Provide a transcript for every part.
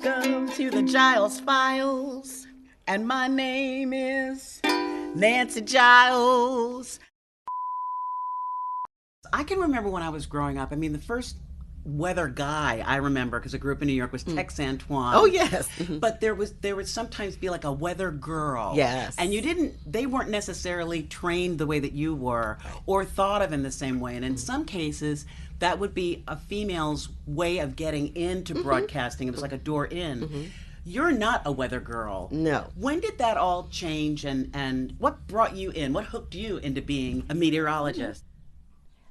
Welcome to the Giles Files, and my name is Nancy Giles. I can remember when I was growing up, the first weather guy I remember, because I grew up in New York, was Tex Antoine. Oh, yes. But there would sometimes be like a weather girl. Yes. And they weren't necessarily trained the way that you were or thought of in the same way. And in some cases, that would be a female's way of getting into broadcasting. It was like a door in. You're not a weather girl. No. When did that all change, and what brought you in? What hooked you into being a meteorologist?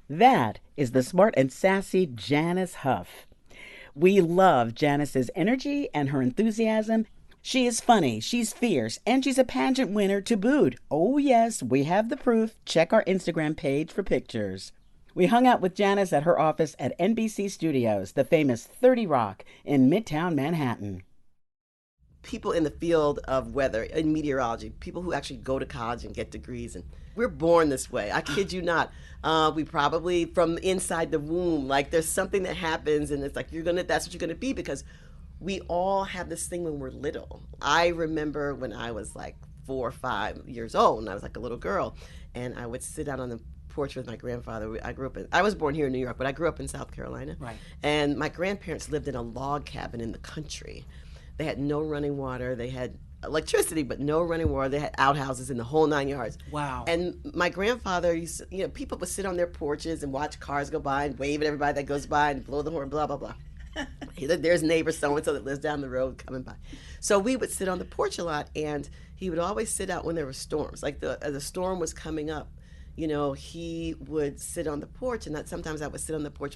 That is the smart and sassy Janice Huff. We love Janice's energy and her enthusiasm. She is funny, she's fierce, and she's a pageant winner to boot. Oh yes, we have the proof. Check our Instagram page for pictures. We hung out with Janice at her office at NBC Studios, the famous 30 Rock in Midtown Manhattan. People in the field of weather and meteorology, people who actually go to college and get degrees, and we're born this way. I kid you not. We probably, from inside the womb, like there's something that happens and it's like that's what you're gonna be, because we all have this thing when we're little. I remember when I was like 4 or 5 years old, and I was like a little girl, and I would sit out on the porch with my grandfather. I was born here in New York, but I grew up in South Carolina. Right. And my grandparents lived in a log cabin in the country. They had no running water. They had electricity, but no running water. They had outhouses in the whole 9 yards. Wow. And my grandfather used to, people would sit on their porches and watch cars go by and wave at everybody that goes by and blow the horn, blah, blah, blah. There's neighbor so-and-so that lives down the road coming by. So we would sit on the porch a lot, and he would always sit out when there were storms. Like as a storm was coming up, he would sit on the porch, and sometimes I would sit on the porch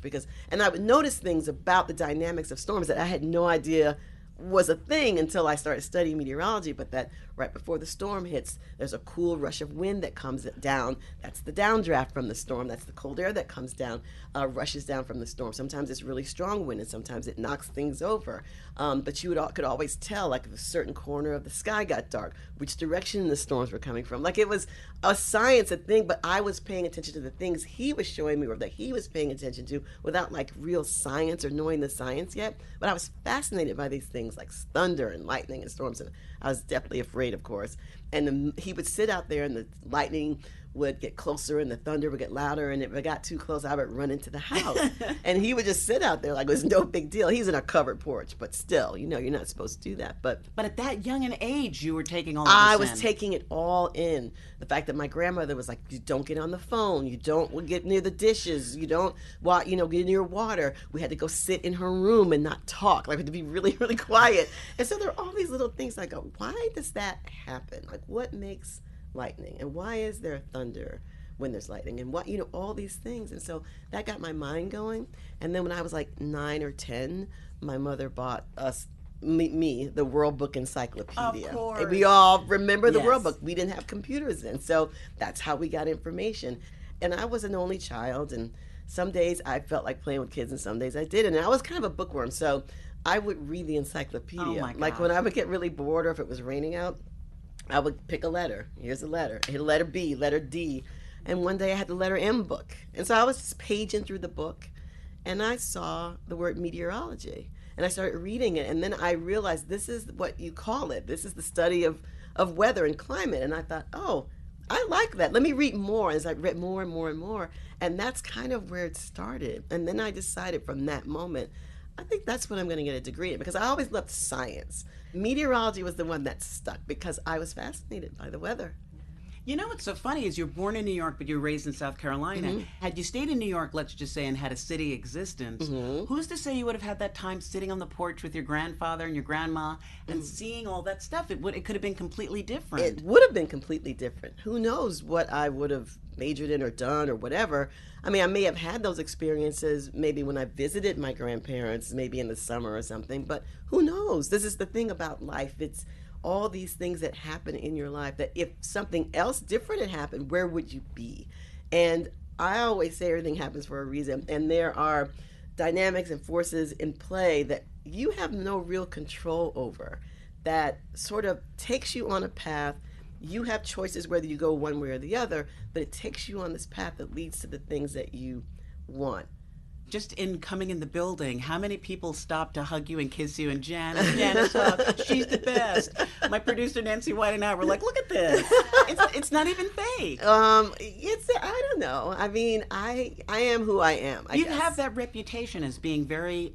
and I would notice things about the dynamics of storms that I had no idea was a thing until I started studying meteorology. But that right before the storm hits, there's a cool rush of wind that comes down. That's the downdraft from the storm. That's the cold air that comes down, rushes down from the storm. Sometimes it's really strong wind, and sometimes it knocks things over. But you could always tell, like if a certain corner of the sky got dark, which direction the storms were coming from. Like it was a science, a thing, but I was paying attention to the things he was showing me or that he was paying attention to without like real science or knowing the science yet. But I was fascinated by these things like thunder and lightning and storms, and I was definitely afraid, of course. And he would sit out there, and the lightning would get closer and the thunder would get louder, and if it got too close, I would run into the house. And he would just sit out there like it was no big deal. He's in a covered porch, but still, you're not supposed to do that. But at that young an age, you were taking all of this I was taking it all in. The fact that my grandmother was like, you don't get on the phone, you don't get near the dishes, you don't get near water. We had to go sit in her room and not talk. Like we had to be really, really quiet. And so there are all these little things I go, why does that happen? Like what makes lightning, and why is there thunder when there's lightning, and what all these things. And so that got my mind going. And then when I was like 9 or 10, my mother bought me the World Book Encyclopedia. Of course. And we all remember the Yes. World Book. We didn't have computers then, so that's how we got information. And I was an only child, and some days I felt like playing with kids and some days I didn't. And I was kind of a bookworm, so I would read the encyclopedia. Oh my like gosh. when I would get really bored or if it was raining out, I would pick a letter. Here's a letter. I hit letter B, letter D. And one day I had the letter M book. And so I was just paging through the book, and I saw the word meteorology. And I started reading it, and then I realized this is what you call it. This is the study of weather and climate. And I thought, oh, I like that. Let me read more. As I read more and more and more. And that's kind of where it started. And then I decided from that moment, I think that's what I'm going to get a degree in, because I always loved science. Meteorology was the one that stuck because I was fascinated by the weather. What's so funny is you're born in New York, but you're raised in South Carolina. Had you stayed in New York, let's just say, and had a city existence, who's to say you would have had that time sitting on the porch with your grandfather and your grandma and seeing all that stuff? It could have been completely different. It would have been completely different. Who knows what I would have majored in or done or whatever. I may have had those experiences maybe when I visited my grandparents, maybe in the summer or something, but who knows? This is the thing about life. It's all these things that happen in your life that if something else different had happened, where would you be? And I always say everything happens for a reason, and there are dynamics and forces in play that you have no real control over, that sort of takes you on a path. You have choices whether you go one way or the other, but it takes you on this path that leads to the things that you want. Just in coming in the building, how many people stopped to hug you and kiss you? And Janice Huff, she's the best. My producer Nancy White and I were like, look at this. It's not even fake. I don't know. I mean, I am who I am. I You guess. have that reputation as being very,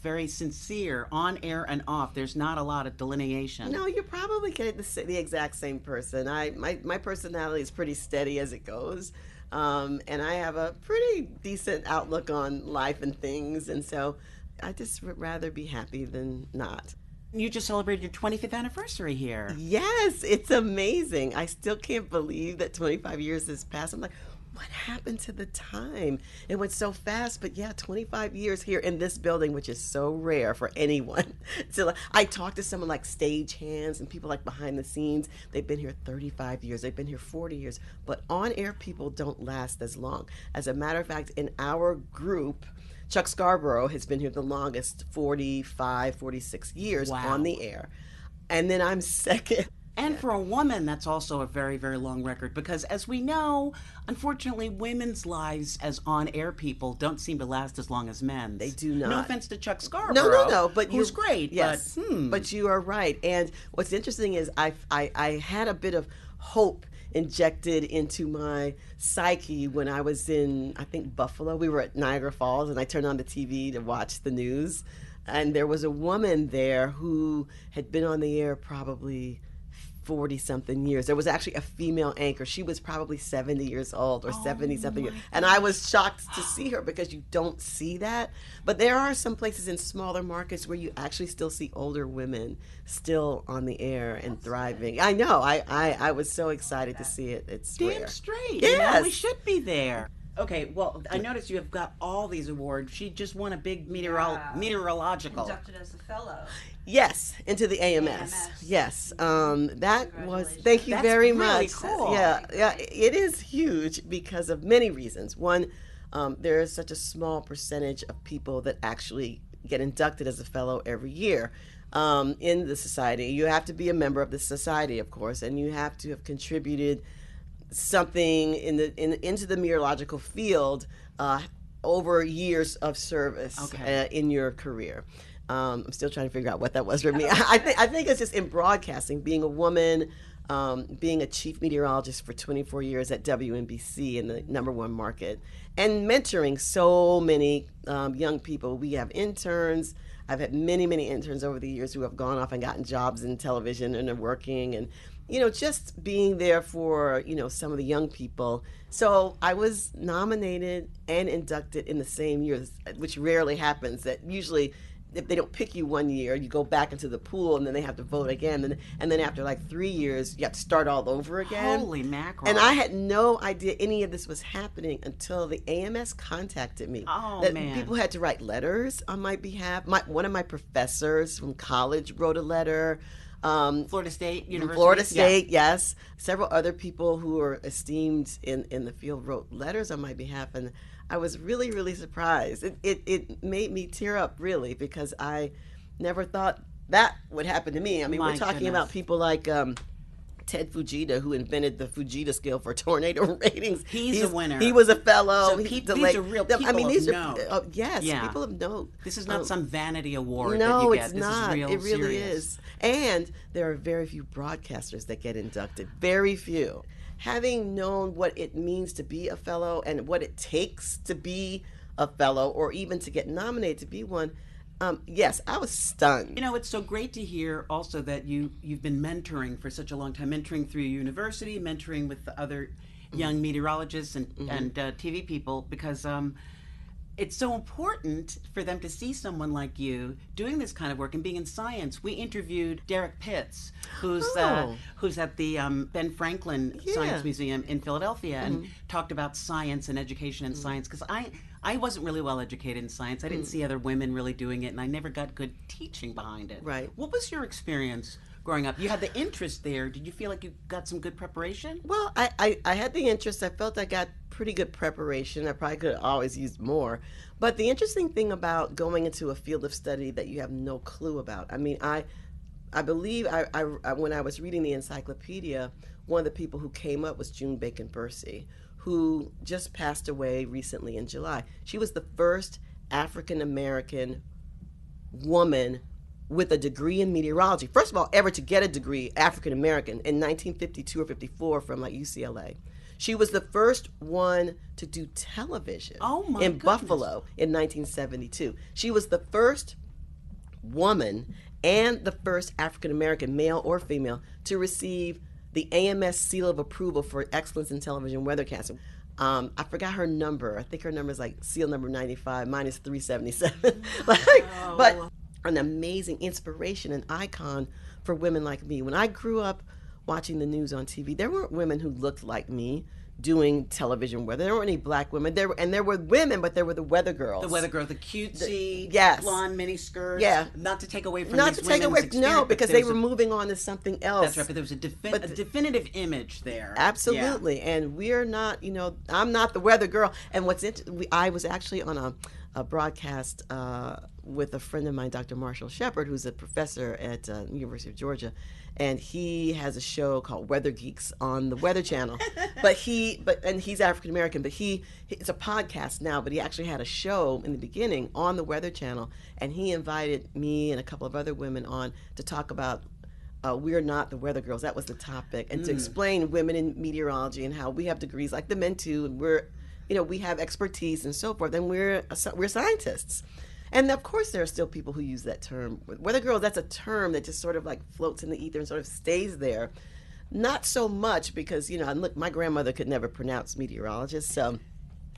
very sincere, on air and off. There's not a lot of delineation. No, you're probably getting the exact same person. My personality is pretty steady as it goes. And I have a pretty decent outlook on life and things, and so I just would rather be happy than not. You just celebrated your 25th anniversary here. Yes, it's amazing. I still can't believe that 25 years has passed. I'm like, what happened to the time? It went so fast, but yeah, 25 years here in this building, which is so rare for anyone. So I talked to someone like stagehands and people like behind the scenes. They've been here 35 years. They've been here 40 years. But on-air people don't last as long. As a matter of fact, in our group, Chuck Scarborough has been here the longest, 45, 46 years on the air. And then I'm second. And for a woman, that's also a very, very long record because, as we know, unfortunately, women's lives as on-air people don't seem to last as long as men's. They do not. No offense to Chuck Scarborough. No. But who's great. Yes, but you are right. And what's interesting is I had a bit of hope injected into my psyche when I was in, I think, Buffalo. We were at Niagara Falls, and I turned on the TV to watch the news. And there was a woman there who had been on the air probably 40-something years. There was actually a female anchor. She was probably 70 years old or 70-something years. And I was shocked to see her because you don't see that. But there are some places in smaller markets where you actually still see older women still on the air and thriving. I know. I was so excited to see it. It's damn rare. straight. Yes. We should be there. Okay, well, I noticed you have got all these awards. She just won a big meteorological. Inducted as a fellow. Yes, into the AMS. Yes, that was. Thank you That's very really much. cool. Yeah, it is huge because of many reasons. One, there is such a small percentage of people that actually get inducted as a fellow every year in the society. You have to be a member of the society, of course, and you have to have contributed something into the meteorological field over years of service in your career. I'm still trying to figure out what that was for me. I think it's just in broadcasting, being a woman, being a chief meteorologist for 24 years at WNBC in the #1 market, and mentoring so many young people. We have interns. I've had many, many interns over the years who have gone off and gotten jobs in television and are working, and just being there for, some of the young people. So I was nominated and inducted in the same year, which rarely happens. That usually, if they don't pick you one year, you go back into the pool and then they have to vote again. And then after like 3 years, you have to start all over again. Holy mackerel. And I had no idea any of this was happening until the AMS contacted me. Man. People had to write letters on my behalf. One of my professors from college wrote a letter. Florida State University. Florida State, yes. Several other people who are esteemed in the field wrote letters on my behalf, and I was really, really surprised. It made me tear up, really, because I never thought that would happen to me. I mean, we're talking about people like Ted Fujita, who invented the Fujita scale for tornado ratings. He's a winner. He was a fellow. So these are real people of note. Yes, people of note. This is not some vanity award no, that you get. It's not. This is real it really serious. is. And there are very few broadcasters that get inducted. Very few. Having known what it means to be a fellow and what it takes to be a fellow or even to get nominated to be one, yes, I was stunned. It's so great to hear also that you've been mentoring for such a long time, mentoring through university, mentoring with the other young meteorologists and TV people, because it's so important for them to see someone like you doing this kind of work and being in science. We interviewed Derek Pitts, who's at the Ben Franklin Science Museum in Philadelphia, and talked about science and education and science, because I wasn't really well educated in science. I didn't see other women really doing it, and I never got good teaching behind it. Right. What was your experience growing up? You had the interest there. Did you feel like you got some good preparation? Well, I had the interest. I felt I got pretty good preparation. I probably could have always used more. But the interesting thing about going into a field of study that you have no clue about, I mean, I believe I when I was reading the encyclopedia, one of the people who came up was June Bacon-Bercey, who just passed away recently in July. She was the first African American woman with a degree in meteorology. First of all, ever to get a degree, African American, in 1952 or 54 from like UCLA. She was the first one to do television in Buffalo in 1972. She was the first woman and the first African American, male or female, to receive the AMS seal of approval for excellence in television weathercasting. I forgot her number. I think her number is like seal number 95, mine is 377. But an amazing inspiration and icon for women like me. When I grew up watching the news on TV, there weren't women who looked like me doing television weather. There weren't any black women. There were women, but there were the weather girls. The weather girls, the cutesy, blonde mini skirts. Yeah. Not to take away from Not these to take away, women's no, because they were moving on to something else. That's right, but there was a definitive image there. Absolutely, and we're not, I'm not the weather girl. And I was actually on a broadcast with a friend of mine, Dr. Marshall Shepard, who's a professor at University of Georgia, and he has a show called Weather Geeks on the Weather Channel. And he's African American, but it's a podcast now, but he actually had a show in the beginning on the Weather Channel, and he invited me and a couple of other women on to talk about we're not the weather girls. That was the topic, and to explain women in meteorology and how we have degrees like the men too, and we have expertise and so forth, and we're scientists. And of course, there are still people who use that term. Weather girl, that's a term that just sort of like floats in the ether and sort of stays there. Not so much because, and look, my grandmother could never pronounce meteorologist, so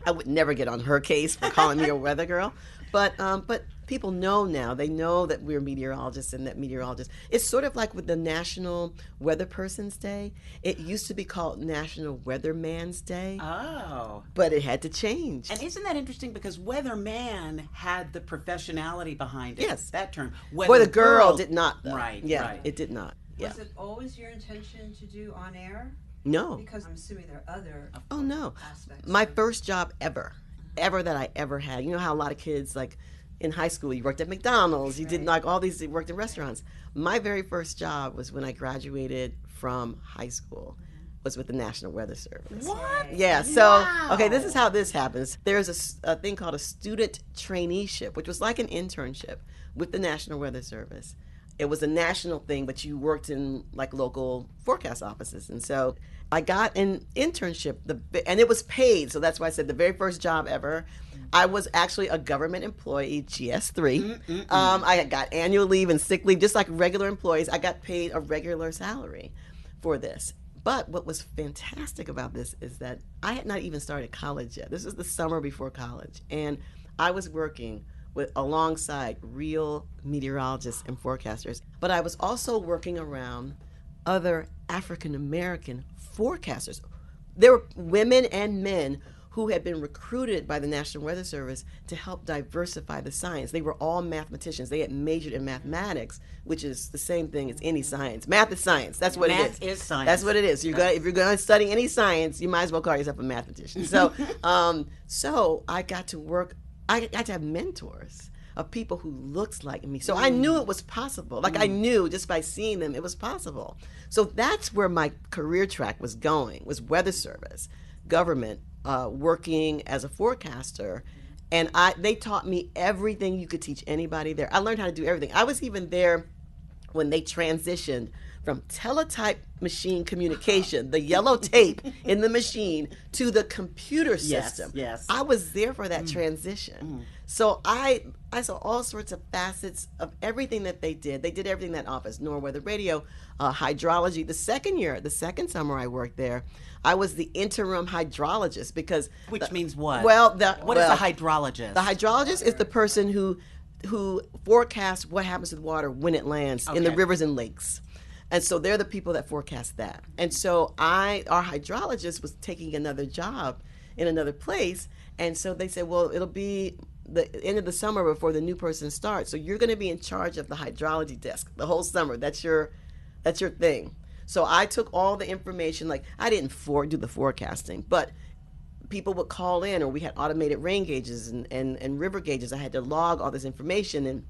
I would never get on her case for calling me a weather girl. But people know now. They know that we're meteorologists and that meteorologists. It's sort of like with the National Weather Person's Day. It used to be called National Weatherman's Day. Oh. But it had to change. And isn't that interesting? Because weatherman had the professionality behind it. Yes. That term. Weather girl did not, though. Right. Yeah, right. It did not. Yeah. Was it always your intention to do on air? No. Because I'm assuming there are other aspects. My first job ever that I ever had. You know how a lot of kids, like in high school, you worked at McDonald's, you did like all these, you worked in restaurants. My very first job was when I graduated from high school, was with the National Weather Service. What? Yeah, so, okay, this is how this happens. There's a thing called a student traineeship, which was like an internship with the National Weather Service. It was a national thing, but you worked in like local forecast offices. And so I got an internship, and it was paid. So that's why I said the very first job ever. I was actually a government employee, GS3. I got annual leave and sick leave, just like regular employees. I got paid a regular salary for this. But what was fantastic about this is that I had not even started college yet. This was the summer before college. And I was working alongside real meteorologists and forecasters. But I was also working around other African American forecasters. There were women and men who had been recruited by the National Weather Service to help diversify the science. They were all mathematicians. They had majored in mathematics, which is the same thing as any science. Math is science. That's what it is. Math is science. That's what it is. If you're going to study any science, you might as well call yourself a mathematician. So, so I got to work. I got to have mentors of people who looked like me. So I knew it was possible. Like I knew just by seeing them, it was possible. So that's where my career track was going, was weather service, government, working as a forecaster. And they taught me everything you could teach anybody there. I learned how to do everything. I was even there when they transitioned from teletype machine communication, the yellow tape in the machine, to the computer system. Yes. I was there for that transition. So I saw all sorts of facets of everything that they did. They did everything in that office, NOAA Weather Radio, hydrology. The second summer I worked there, I was the interim hydrologist because... Which means what? What is a hydrologist? The hydrologist is the person who forecasts what happens to the water when it lands in the rivers and lakes. And so they're the people that forecast that. And so our hydrologist was taking another job in another place. And so they said, well, it'll be the end of the summer before the new person starts. So you're going to be in charge of the hydrology desk the whole summer. That's your thing. So I took all the information. Like I didn't do the forecasting, but people would call in, or we had automated rain gauges and river gauges. I had to log all this information and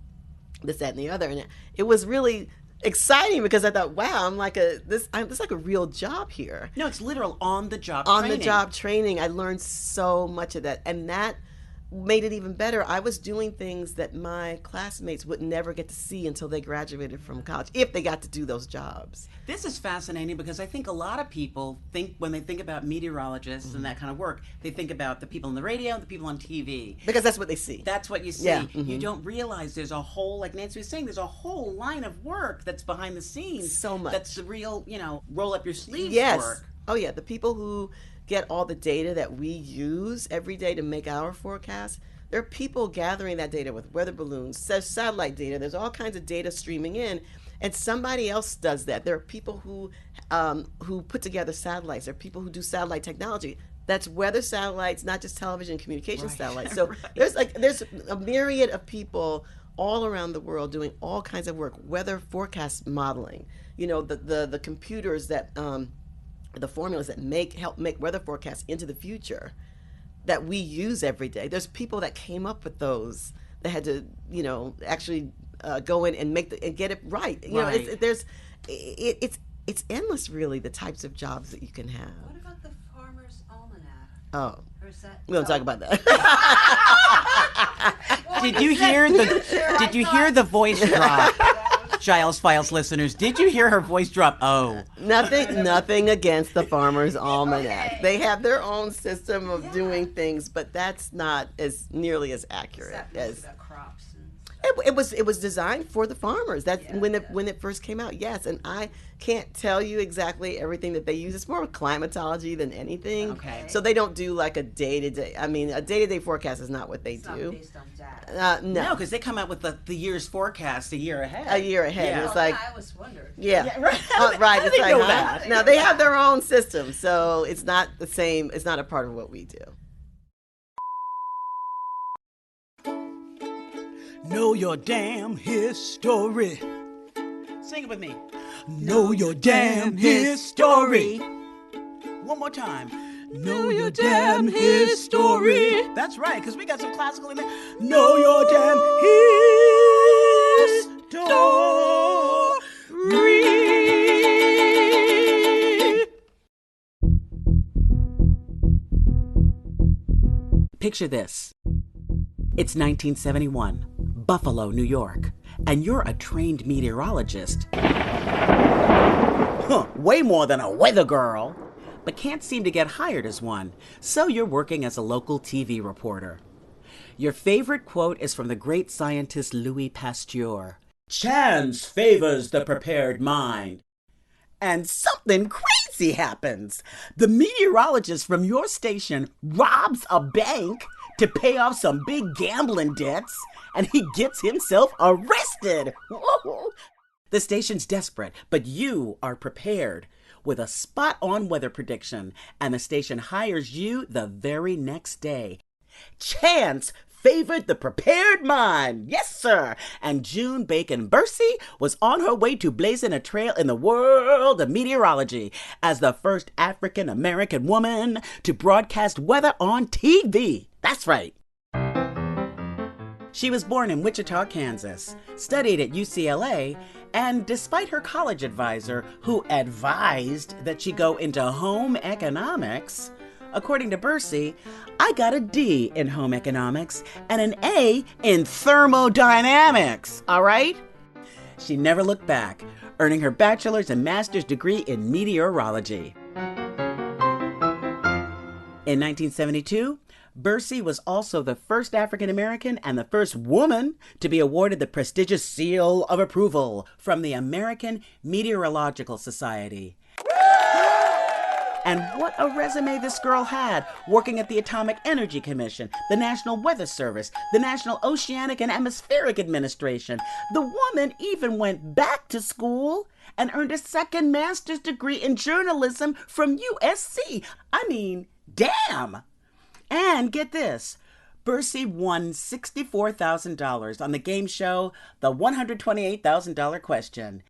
this, that, and the other. And it was really exciting because I thought, wow, I'm like this is like a real job here. No, it's literal on the job training. I learned so much of that, and that made it even better, I was doing things that my classmates would never get to see until they graduated from college, if they got to do those jobs. This is fascinating because I think a lot of people think, when they think about meteorologists and that kind of work, they think about the people on the radio and the people on TV. Because that's what they see. That's what you see. Yeah. You don't realize there's a whole, like Nancy was saying, there's a whole line of work that's behind the scenes. So much. That's the real, roll up your sleeves Yes. work. Oh, yeah. The people who get all the data that we use every day to make our forecast, there are people gathering that data with weather balloons, satellite data. There's all kinds of data streaming in, and somebody else does that. There are people who put together satellites. There are people who do satellite technology. That's weather satellites, not just television communication satellites. So there's a myriad of people all around the world doing all kinds of work, weather forecast modeling. The computers that the formulas that help make weather forecasts into the future that we use every day. There's people that came up with those that had to, actually go in and get it right. It's endless, really, the types of jobs that you can have. What about the Farmer's Almanac? Oh, Or is that, we don't talk about that. Did you hear the voice drop? Giles Files listeners, did you hear her voice drop? Oh. Nothing against the Farmer's Almanac. Okay. They have their own system of doing things, but that's not as nearly as accurate as about crops and it was designed for the farmers. That's when it first came out. Yes, and I can't tell you exactly everything that they use. It's more climatology than anything. Okay. So they don't do like a day-to-day. I mean, a day-to-day forecast is not what they it's do. not based on data. No, No, because they come out with the year's forecast a year ahead. a year ahead. Yeah. It's like, I always wondered. yeah, right. right. How It's do they like, know that? Now they have their own system, so it's not the same. It's not a part of what we do. Know your damn history. Sing it with me. Know your damn history. One more time. Know your damn history. That's right, because we got some classical in there. Know your damn history. Picture this. It's 1971, Buffalo, New York, and you're a trained meteorologist. Way more than a weather girl, but can't seem to get hired as one, so you're working as a local TV reporter. Your favorite quote is from the great scientist Louis Pasteur. Chance favors the prepared mind. And something crazy happens. The meteorologist from your station robs a bank to pay off some big gambling debts, and he gets himself arrested. Whoa. The station's desperate, but you are prepared with a spot-on weather prediction, and the station hires you the very next day. Chance favored the prepared mind. Yes, sir. And June Bacon-Bercey was on her way to blazing a trail in the world of meteorology as the first African-American woman to broadcast weather on TV. That's right. She was born in Wichita, Kansas, studied at UCLA, and despite her college advisor, who advised that she go into home economics, according to Bercey, I got a D in home economics and an A in thermodynamics, all right? She never looked back, earning her bachelor's and master's degree in meteorology. In 1972, Bercey was also the first African American and the first woman to be awarded the prestigious seal of approval from the American Meteorological Society. And what a resume this girl had, working at the Atomic Energy Commission, the National Weather Service, the National Oceanic and Atmospheric Administration. The woman even went back to school and earned a second master's degree in journalism from USC. I mean, damn! And get this, Bercey won $64,000 on the game show, The $128,000 Question.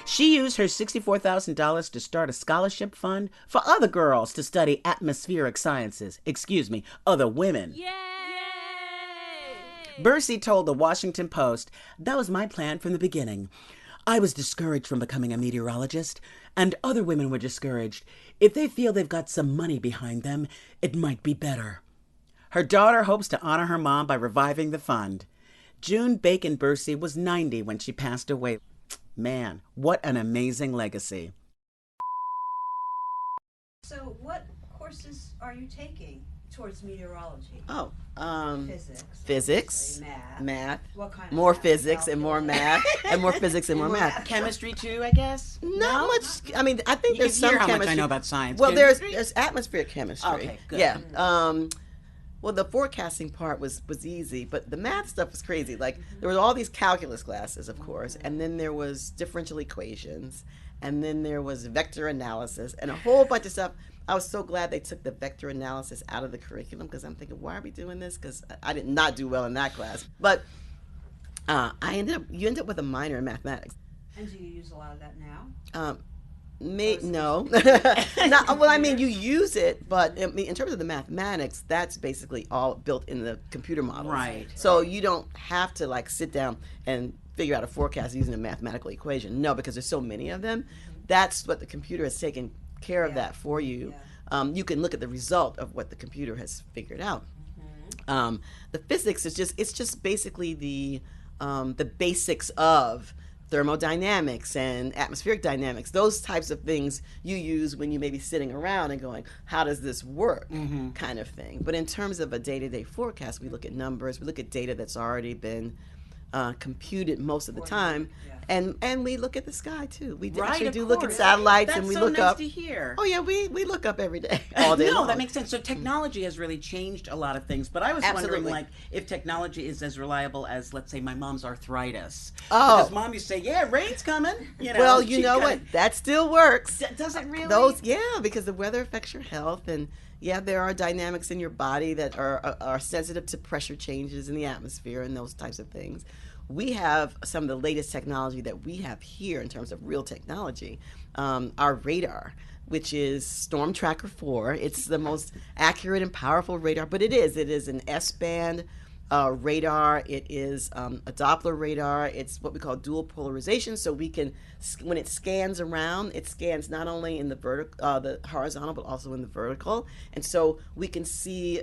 She used her $64,000 to start a scholarship fund for other girls to study atmospheric sciences. Other women. Yay! Bercey told the Washington Post, "That was my plan from the beginning. I was discouraged from becoming a meteorologist, and other women were discouraged. If they feel they've got some money behind them, it might be better. Her daughter hopes to honor her mom by reviving the fund. June Bacon-Bercey was 90 when she passed away. Man, what an amazing legacy. So what courses are you taking towards meteorology? Oh, Physics. physics, Math. math, What kind of more math? physics and more math, and more physics and more math. Chemistry too, I guess? Not much. I mean, I think You there's can some hear how chemistry. much I know about science. Well, Chemistry? there's atmospheric chemistry. Okay, good. Yeah. Well, the forecasting part was easy, but the math stuff was crazy. Like there were all these calculus classes, of course, and then there was differential equations, and then there was vector analysis, and a whole bunch of stuff. I was so glad they took the vector analysis out of the curriculum because I'm thinking, why are we doing this? Because I did not do well in that class. But you end up with a minor in mathematics. And do you use a lot of that now? No. Well, I mean, you use it, but I mean, in terms of the mathematics, that's basically all built in the computer models. Right. So you don't have to like sit down and figure out a forecast using a mathematical equation. No, because there's so many of them. That's what the computer has taken care of that for you. Yeah. You can look at the result of what the computer has figured out. The physics is just basically the basics of thermodynamics and atmospheric dynamics, those types of things you use when you may be sitting around and going, how does this work, kind of thing. But in terms of a day-to-day forecast, we look at numbers, we look at data that's already been computed most of the time, and we look at the sky too. We actually do look at satellites, That's and we so look nice up. to hear. Oh yeah, we look up every day, all day No, long. that makes sense. So technology has really changed a lot of things. But I was wondering, Absolutely. like, if technology is as reliable as, let's say, my mom's arthritis. Oh. Because mom used to say, "Yeah, rain's coming." You know. Well, you she know kinda- what? That still works. Does it really? Because the weather affects your health, and there are dynamics in your body that are sensitive to pressure changes in the atmosphere and those types of things. We have some of the latest technology that we have here in terms of real technology. Our radar, which is Storm Tracker 4. It's the most accurate and powerful radar, but it is an S-band radar. It is a Doppler radar. It's what we call dual polarization, so we can, when it scans around, it scans not only in the horizontal, but also in the vertical, and so we can see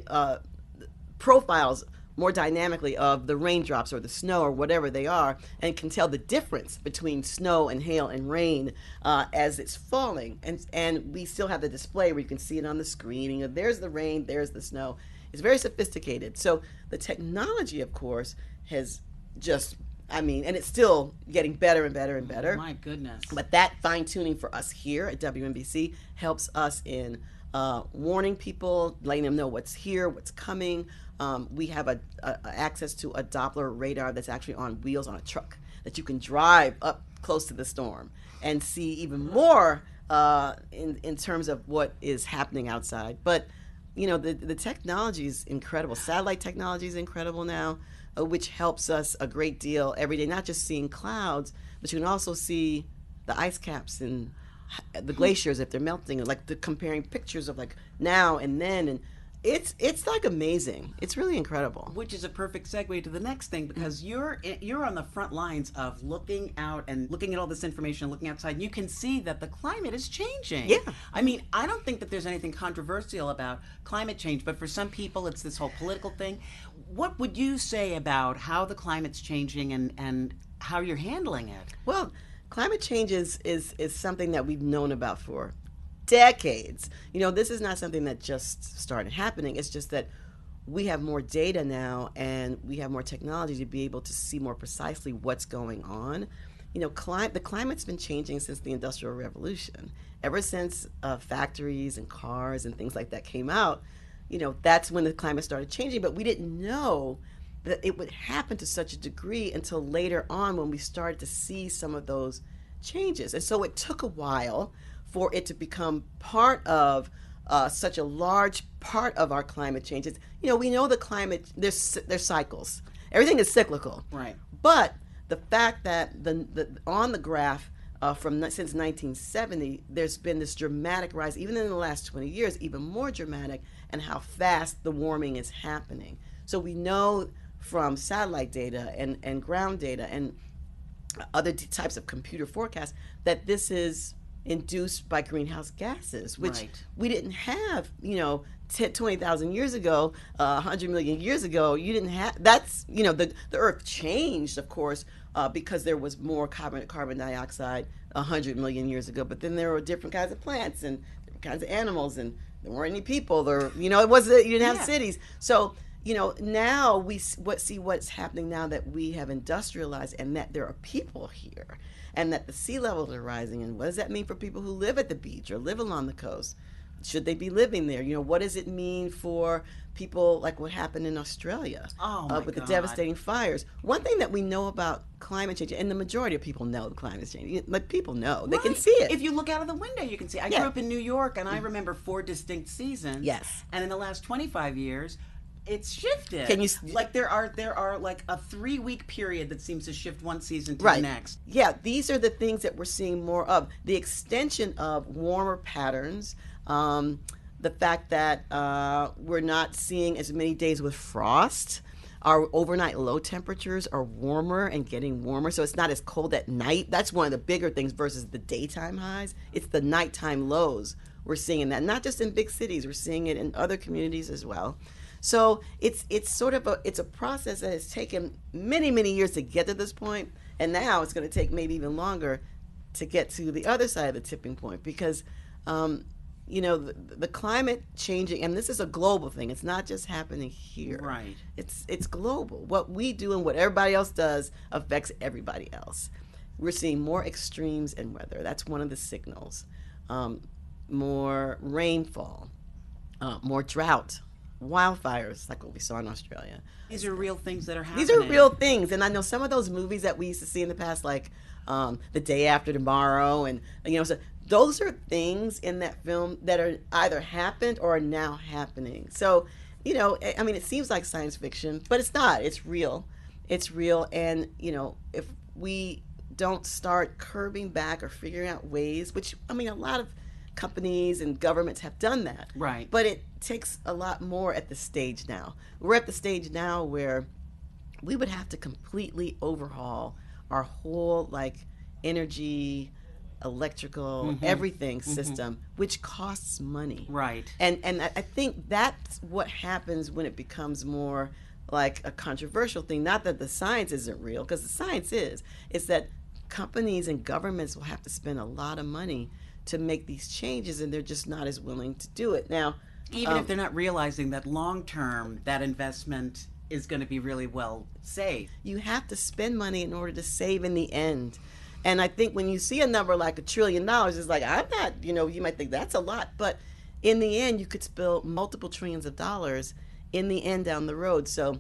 profiles more dynamically of the raindrops or the snow or whatever they are, and can tell the difference between snow and hail and rain as it's falling. And we still have the display where you can see it on the screen. There's the rain, there's the snow. It's very sophisticated. So the technology, of course, has just, and it's still getting better and better and better. My goodness. But that fine tuning for us here at WNBC helps us in warning people, letting them know what's here, what's coming. We have access to a Doppler radar that's actually on wheels on a truck that you can drive up close to the storm and see even more in terms of what is happening outside. But the technology is incredible. Satellite technology is incredible now, which helps us a great deal every day. Not just seeing clouds, but you can also see the ice caps and the glaciers if they're melting, like comparing pictures of like now and then, and it's like amazing. It's really incredible. Which is a perfect segue to the next thing, because you're on the front lines of looking out and looking at all this information, looking outside, and you can see that the climate is changing. Yeah. I don't think that there's anything controversial about climate change, but for some people it's this whole political thing. What would you say about how the climate's changing and how you're handling it? Well, climate change is something that we've known about for decades. This is not something that just started happening. It's just that we have more data now, and we have more technology to be able to see more precisely what's going on. The climate's been changing since the Industrial Revolution. Ever since factories and cars and things like that came out, that's when the climate started changing. But we didn't know that it would happen to such a degree until later on, when we started to see some of those changes. And so it took a while for it to become part of such a large part of our climate changes. We know the climate, there's cycles. Everything is cyclical. Right. But the fact that on the graph since 1970, there's been this dramatic rise, even in the last 20 years, even more dramatic, and how fast the warming is happening. So we know from satellite data and ground data and other types of computer forecasts that this is induced by greenhouse gases, which Right. we didn't have, 10, 20,000 years ago, 100 million years ago. You didn't have, that's, the earth changed, of course, because there was more carbon dioxide 100 million years ago, but then there were different kinds of plants and different kinds of animals, and there weren't any people there. It wasn't, you didn't have cities. So, now we see what's happening now that we have industrialized and that there are people here and that the sea levels are rising. And what does that mean for people who live at the beach or live along the coast? Should they be living there? What does it mean for people like what happened in Australia with the devastating fires? One thing that we know about climate change, and the majority of people know the climate change, like people know, they can see it. If you look out of the window, you can see. I grew up in New York, and I remember 4 distinct seasons. Yes. And in the last 25 years, it's shifted. Can you like there are like a 3-week period that seems to shift one season to the next. Yeah, these are the things that we're seeing more of. The extension of warmer patterns, the fact that we're not seeing as many days with frost. Our overnight low temperatures are warmer and getting warmer, so it's not as cold at night. That's one of the bigger things versus the daytime highs. It's the nighttime lows we're seeing that, not just in big cities. We're seeing it in other communities as well. So it's sort of a process that has taken many, many years to get to this point, and now it's going to take maybe even longer to get to the other side of the tipping point, because the climate changing, and this is a global thing. It's not just happening here. Right. It's global. What we do and what everybody else does affects everybody else. We're seeing more extremes in weather. That's one of the signals. More rainfall, more drought, wildfires, like what we saw in Australia. These are real things that are happening. These are real things, and I know some of those movies that we used to see in the past, like The Day After Tomorrow, and so those are things in that film that are either happened or are now happening. So, I mean, it seems like science fiction, but it's not. It's real. It's real, and if we don't start curbing back or figuring out ways, which a lot of companies and governments have done that. Right. But it takes a lot more at the stage now. We're at the stage now where we would have to completely overhaul our whole energy, electrical, everything system, which costs money. Right. And I think that's what happens when it becomes more like a controversial thing. Not that the science isn't real, because the science is. It's that companies and governments will have to spend a lot of money to make these changes, and they're just not as willing to do it. Now, even if they're not realizing that long term, that investment is going to be really well saved. You have to spend money in order to save in the end. And I think when you see a number like $1 trillion, it's like, I'm not, you might think that's a lot, but in the end, you could spill multiple trillions of dollars in the end down the road. So,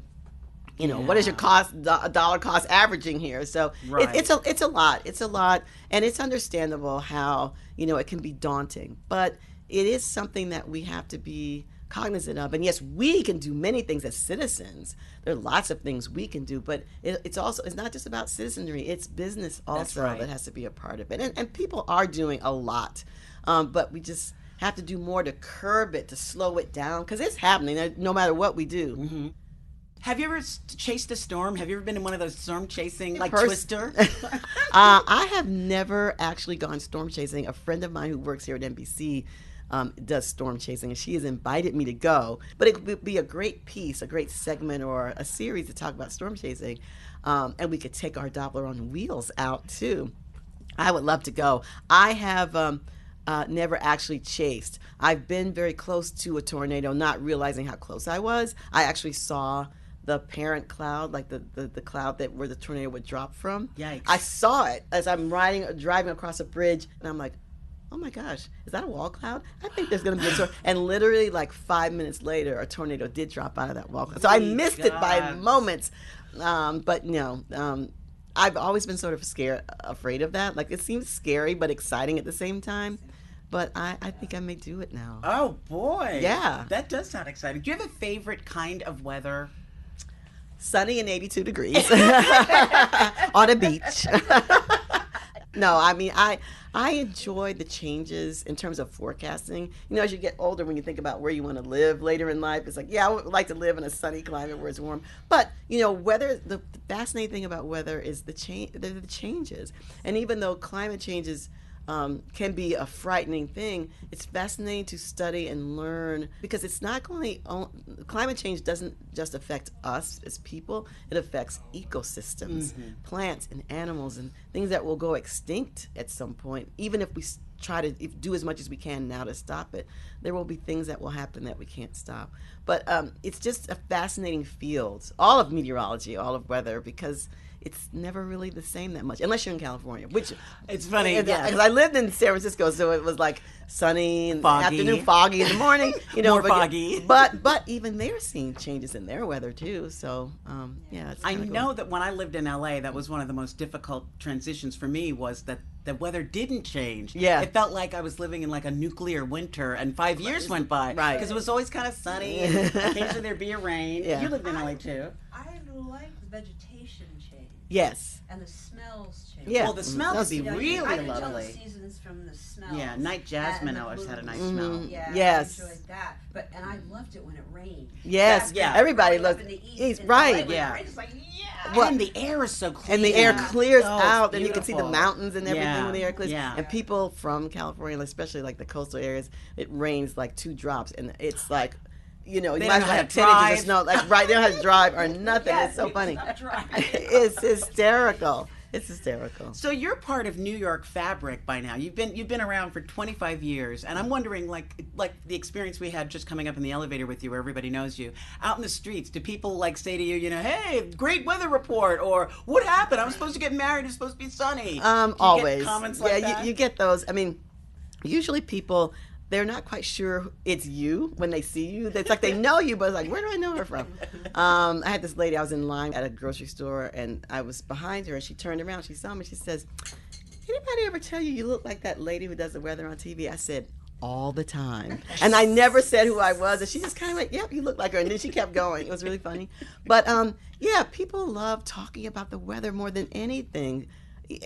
what is your dollar cost averaging here? So it's a lot, and it's understandable how it can be daunting, but it is something that we have to be cognizant of. And yes, we can do many things as citizens. There are lots of things we can do, but it's not just about citizenry. It's business also that has to be a part of it, and people are doing a lot, but we just have to do more to curb it, to slow it down, because it's happening no matter what we do. Mm-hmm. Have you ever chased a storm? Have you ever been in one of those storm chasing, like Twister? I have never actually gone storm chasing. A friend of mine who works here at NBC does storm chasing, and she has invited me to go. But it would be a great piece, a great segment, or a series to talk about storm chasing. And we could take our Doppler on wheels out, too. I would love to go. I have never actually chased. I've been very close to a tornado, not realizing how close I was. I actually saw the parent cloud, like the cloud where the tornado would drop from. Yikes. I saw it as I'm driving across a bridge, and I'm like, oh my gosh, is that a wall cloud? I think there's going to be a tornado. And literally 5 minutes later, a tornado did drop out of that wall cloud. So I missed it by moments. But no, I've always been sort of afraid of that. It seems scary but exciting at the same time. But I think I may do it now. Oh, boy. Yeah. That does sound exciting. Do you have a favorite kind of weather? Sunny and 82 degrees on a beach. No, I enjoy the changes in terms of forecasting. As you get older, when you think about where you want to live later in life, it's like, I would like to live in a sunny climate where it's warm. But, weather, the fascinating thing about weather is the changes. And even though climate change is can be a frightening thing, it's fascinating to study and learn, because it's not only climate change doesn't just affect us as people, it affects ecosystems, plants and animals and things that will go extinct at some point. Even if we try to do as much as we can now to stop it, there will be things that will happen that we can't stop. But it's just a fascinating field, all of meteorology, all of weather, because it's never really the same that much, unless you're in California, which it's funny. Because I lived in San Francisco, so it was like sunny in the Foggy. afternoon, foggy in the morning. More foggy. But even they're seeing changes in their weather too. So yeah, it's I kinda know cool. that when I lived in LA, that was one of the most difficult transitions for me, was that the weather didn't change. Yeah. It felt like I was living in like a nuclear winter, and 5 years went by. Right. Because it was always kind of sunny, and occasionally there'd be a rain. Yeah. You lived in LA too. I like the vegetation change. Yes. And the smells change. Yeah. Well, the smell That'd would be be really I can tell the lovely. seasons from the smells. Yeah, night jasmine and the always had a nice blooms. smell. Yeah, Yes. I enjoyed that. And I loved it when it rained. Yes. That's Yeah. Everybody growing up loves in the east, East, in right. LA, when it Yeah. rains, it's like, yeah. Well, And the air is so clear. And the air clears Oh, it's out, and you can see the beautiful. mountains and everything Yeah. when the air clears. Yeah. And people from California, especially like the coastal areas, it rains like 2 drops, and it's like, you know, They you don't might know how have to 10 inches drive. of snow. Like, right, they don't have to drive or nothing. Yes, It's so funny. stop driving. It's hysterical. It's hysterical. So you're part of New York fabric by now. You've been around for 25 years, and I'm wondering, like the experience we had just coming up in the elevator with you, where everybody knows you, out in the streets, do people like say to you, you know, hey, great weather report, or what happened? I'm supposed to get married. It's supposed to be sunny. Do you Always. get comments like that? You get those. I mean, usually people, they're not quite sure it's you when they see you. It's like they know you, but it's like, where do I know her from? I had this lady, I was in line at a grocery store, and I was behind her, and she turned around, she saw me, she says, anybody ever tell you look like that lady who does the weather on TV? I said, all the time. And I never said who I was, and she just kind of went, yep, you look like her, and then she kept going. It was really funny. But yeah, people love talking about the weather more than anything.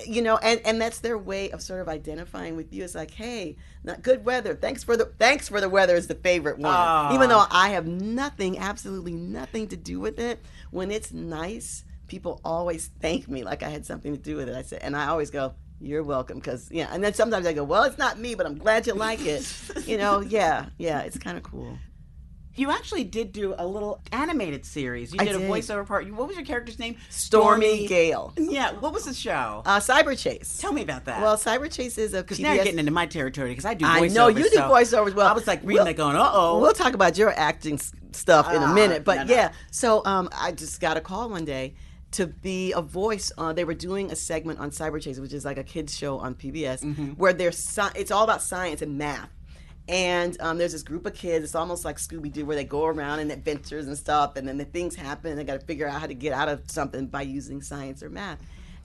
You know, and that's their way of sort of identifying with you. It's like, hey, not good weather. Thanks for the weather is the favorite one. Aww. Even though I have nothing, absolutely nothing to do with it. When it's nice, people always thank me like I had something to do with it. I said, and I always go, you're welcome, because yeah. And then sometimes I go, well, it's not me, but I'm glad you like it. You know, yeah, it's kind of cool. You actually did do a little animated series. You did a did. voiceover part. What was your character's name? Stormy Gale. Yeah. What was the show? Cyber Chase. Tell me about that. Well, Cyber Chase is a because now you're getting into my territory, because I do voiceovers. I know you do so voiceovers. Well, I was like reading that going, uh-oh. We'll talk about your acting stuff in a minute. But no. yeah, so I just got a call one day to be a voice. They were doing a segment on Cyber Chase, which is like a kids show on PBS, where it's all about science and math. And there's this group of kids. It's almost like Scooby-Doo, where they go around in adventures and stuff, and then the things happen, and they got to figure out how to get out of something by using science or math.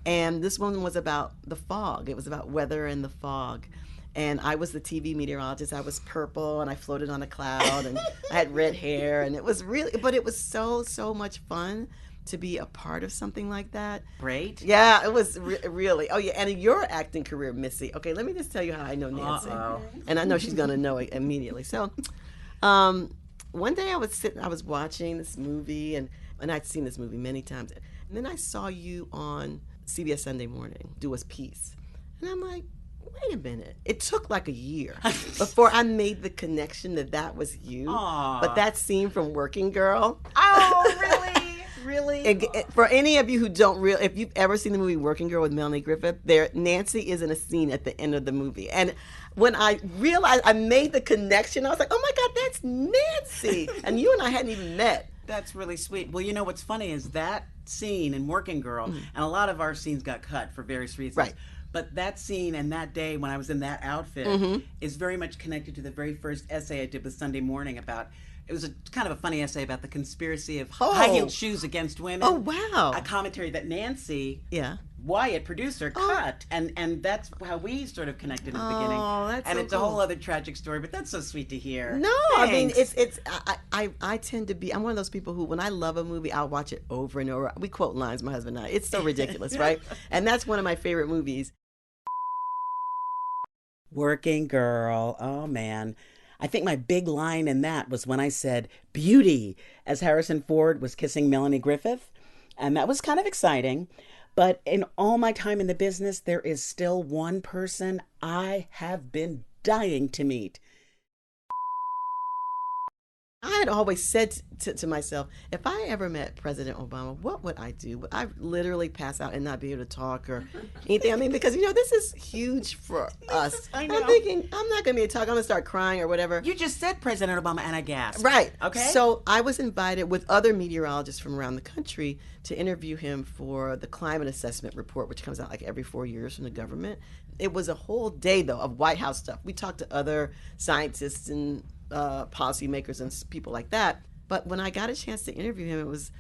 And this one was about the fog. It was about weather and the fog. And I was the TV meteorologist. I was purple, and I floated on a cloud, and I had red hair, and it was so much fun to be a part of something like that. Great. Yeah, it was really. Oh, yeah, and in your acting career, Missy. Okay, let me just tell you how I know Nancy. Uh-oh. And I know she's going to know it immediately. So, one day I was watching this movie, and I'd seen this movie many times. And then I saw you on CBS Sunday Morning do a piece. And I'm like, wait a minute. It took like a year before I made the connection that was you. Aw. But that scene from Working Girl. Oh, really? Really? For any of you who don't if you've ever seen the movie Working Girl with Melanie Griffith, Nancy is in a scene at the end of the movie. And when I realized I made the connection, I was like, oh my God, that's Nancy. And you and I hadn't even met. That's really sweet. Well, you know what's funny is that scene in Working Girl, and a lot of our scenes got cut for various reasons. Right. But that scene and that day when I was in that outfit is very much connected to the very first essay I did with Sunday Morning about. It was a kind of a funny essay about the conspiracy of high-heeled shoes against women. Oh, wow. A commentary that Nancy, Yeah. Wyatt, producer, cut. And that's how we sort of connected in the beginning. Oh, that's and so it's a cool. whole other tragic story, but that's so sweet to hear. No, I mean, Thanks. I tend to be, I'm one of those people who, when I love a movie, I'll watch it over and over. We quote lines, my husband and I. It's so ridiculous, right? And that's one of my favorite movies. Working Girl. Oh, man. I think my big line in that was when I said beauty as Harrison Ford was kissing Melanie Griffith. And that was kind of exciting. But in all my time in the business, there is still one person I have been dying to meet. I had always said to myself, if I ever met President Obama, what would I do? Would I literally pass out and not be able to talk or anything? I mean, because, this is huge for us. I know. I'm thinking, I'm not going to be able to talk. I'm going to start crying or whatever. You just said President Obama, and I gasped. Right. Okay. So I was invited with other meteorologists from around the country to interview him for the climate assessment report, which comes out like every 4 years from the government. It was a whole day, though, of White House stuff. We talked to other scientists and policymakers and people like that. But when I got a chance to interview him, it was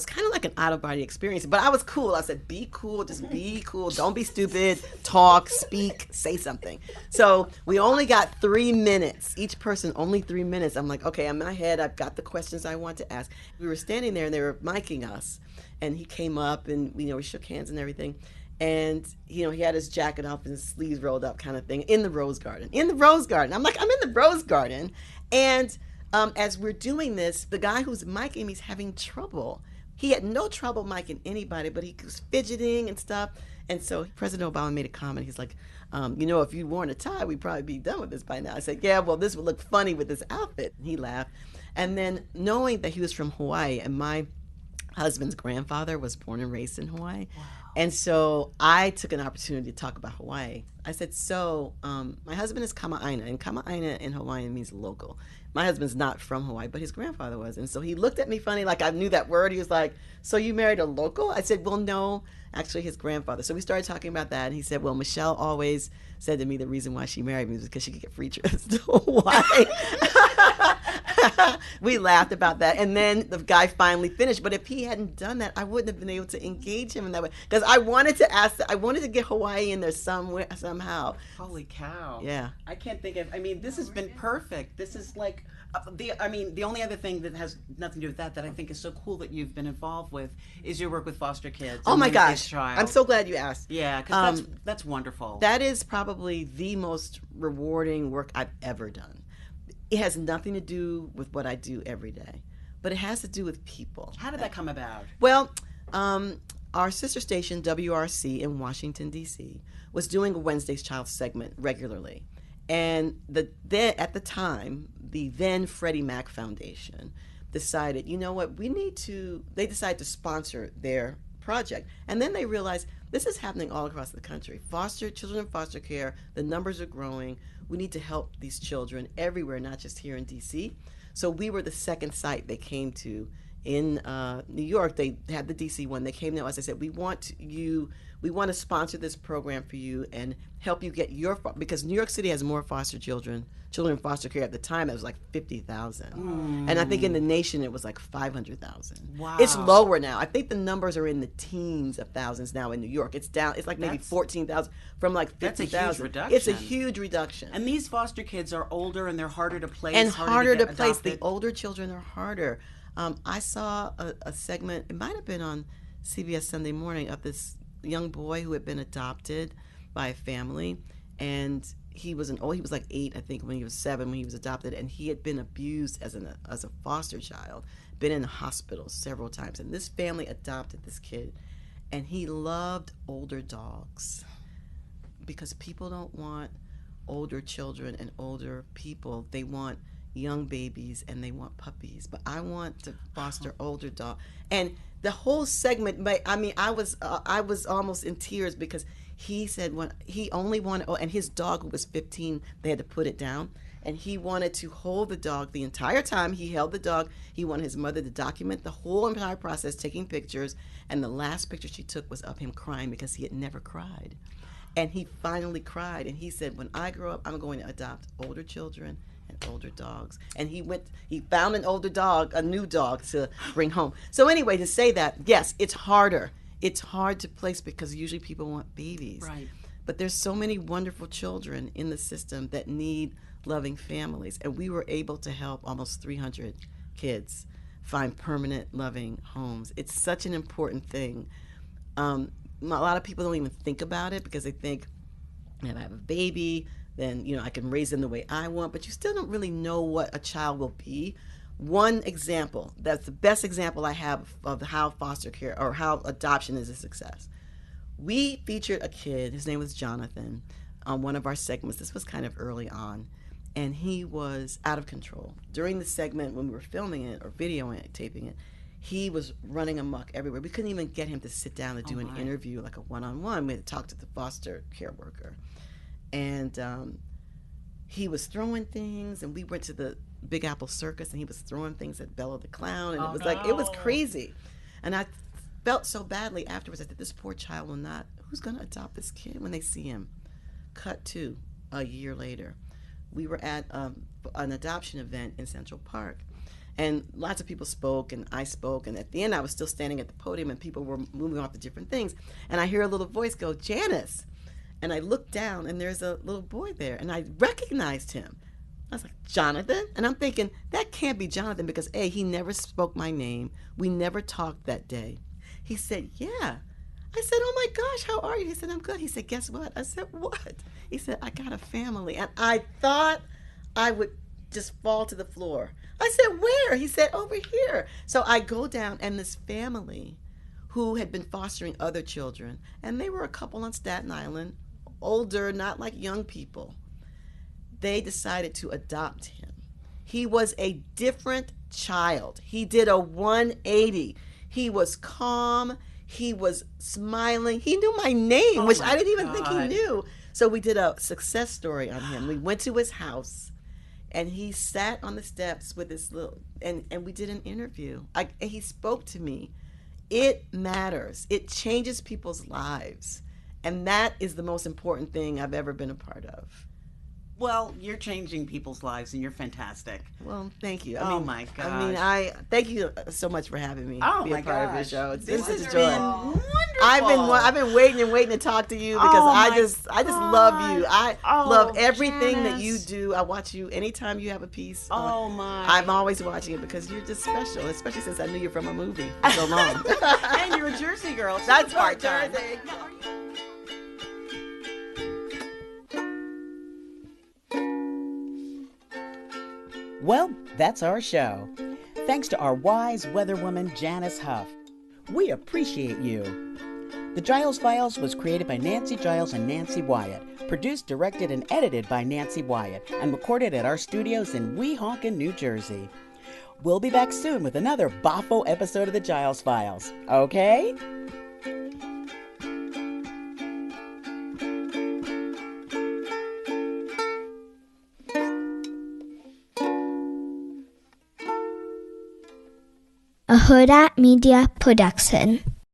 kind of like an out-of-body experience. But I was cool. I said, be cool. Just be cool. Don't be stupid. Talk, speak, say something. So we only got 3 minutes. Each person, only 3 minutes. I'm like, okay, in my head, I've got the questions I want to ask. We were standing there, and they were micing us. And he came up, and, we shook hands and everything. And, he had his jacket off and his sleeves rolled up kind of thing in the Rose Garden. In the Rose Garden. I'm like, I'm in the Rose Garden. And as we're doing this, the guy who's miking me is having trouble. He had no trouble miking anybody, but he was fidgeting and stuff. And so President Obama made a comment. He's like, if you'd worn a tie, we'd probably be done with this by now. I said, yeah, well, this would look funny with this outfit. And he laughed. And then knowing that he was from Hawaii, and my husband's grandfather was born and raised in Hawaii. Wow. And so I took an opportunity to talk about Hawaii. I said, my husband is Kama'aina, and Kama'aina in Hawaiian means local. My husband's not from Hawaii, but his grandfather was. And so he looked at me funny, like I knew that word. He was like, so you married a local? I said, well, no, actually his grandfather. So we started talking about that, and he said, well, Michelle always said to me the reason why she married me was because she could get free trips to Hawaii. We laughed about that, and then the guy finally finished. But if he hadn't done that, I wouldn't have been able to engage him in that way, because I wanted to get Hawaii in there somehow. Holy cow! Yeah, I can't think of. This has been perfect. This is like the only other thing that has nothing to do with that I think is so cool that you've been involved with is your work with foster kids. Oh my gosh! I'm so glad you asked. Yeah, because that's wonderful. That is probably the most rewarding work I've ever done. It has nothing to do with what I do every day, but it has to do with people. How did that come about? Well, our sister station, WRC in Washington, D.C., was doing a Wednesday's Child segment regularly. And at the time, the then Freddie Mac Foundation decided, you know what, they decided to sponsor their project. And then they realized this is happening all across the country. Children in foster care, the numbers are growing. We need to help these children everywhere, not just here in D.C. So we were the second site they came to in New York. They had the D.C. one. They came to us. They said, we want to sponsor this program for you and help you get because New York City has more foster children in foster care. At the time, it was like 50,000. And I think in the nation, it was like 500,000. Wow. It's lower now. I think the numbers are in the teens of thousands now in New York. It's down. It's like maybe 14,000 from like 50,000. That's a huge reduction. It's a huge reduction. And these foster kids are older and they're harder to place. And harder to place. Adopted. The older children are harder. I saw a segment, it might have been on CBS Sunday Morning, of this young boy who had been adopted by a family, and he was like 8, I think, when he was 7 when he was adopted, and he had been abused as a foster child, been in the hospital several times, and this family adopted this kid, and he loved older dogs because people don't want older children and older people. They want young babies and they want puppies, but I want to foster older dogs. And the whole segment, I was almost in tears because he said when he only wanted, and his dog, who was 15, they had to put it down, and he wanted to hold the dog the entire time. He held the dog. He wanted his mother to document the whole entire process, taking pictures, and the last picture she took was of him crying because he had never cried. And he finally cried, and he said, when I grow up, I'm going to adopt older children and older dogs. And he found an older dog, a new dog to bring home. So anyway, to say that, yes, it's harder. It's hard to place because usually people want babies. Right. But there's so many wonderful children in the system that need loving families. And we were able to help almost 300 kids find permanent, loving homes. It's such an important thing. A lot of people don't even think about it because they think, if I have a baby, then I can raise them the way I want. But you still don't really know what a child will be. one example, that's the best example I have of how foster care or how adoption is a success. We featured a kid, his name was Jonathan, on one of our segments. This was kind of early on, and he was out of control. During the segment when we were filming it or videoing it, taping it, he was running amok everywhere. We couldn't even get him to sit down and do an interview, like a one-on-one. We had to talk to the foster care worker. And he was throwing things, and we went to the Big Apple Circus, and he was throwing things at Bella the Clown, and it was crazy. And I felt so badly afterwards. I said, this poor child will not, who's going to adopt this kid when they see him? Cut to a year later. We were at an adoption event in Central Park, and lots of people spoke, and I spoke, and at the end I was still standing at the podium, and people were moving off to different things, and I hear a little voice go, Janice, and I looked down, and there's a little boy there, and I recognized him. I was like, Jonathan? And I'm thinking, that can't be Jonathan, because A, he never spoke my name. We never talked that day. He said, yeah. I said, oh my gosh, how are you? He said, I'm good. He said, guess what? I said, what? He said, I got a family. And I thought I would just fall to the floor. I said, where? He said, over here. So I go down, and this family who had been fostering other children, and they were a couple on Staten Island, older, not like young people, they decided to adopt him. He was a different child. He did a 180. He was calm. He was smiling. He knew my name, which I didn't even think he knew. So we did a success story on him. We went to his house, and he sat on the steps with his little, and we did an interview. He spoke to me. It matters. It changes people's lives. And that is the most important thing I've ever been a part of. Well, you're changing people's lives, and you're fantastic. Well, thank you. My gosh. I thank you so much for having me be a part of your show. This has a been joy. wonderful. I've been waiting and waiting to talk to you because I just love you. I love everything that you do. I watch you anytime you have a piece. I'm always watching it because you're just special, especially since I knew you from a movie for so long. And you're a Jersey girl. So that's part-time. Jersey. Well, that's our show. Thanks to our wise weatherwoman, Janice Huff. We appreciate you. The Giles Files was created by Nancy Giles and Nancy Wyatt, produced, directed, and edited by Nancy Wyatt, and recorded at our studios in Weehawken, New Jersey. We'll be back soon with another boffo episode of the Giles Files, okay? A Huda Media Production.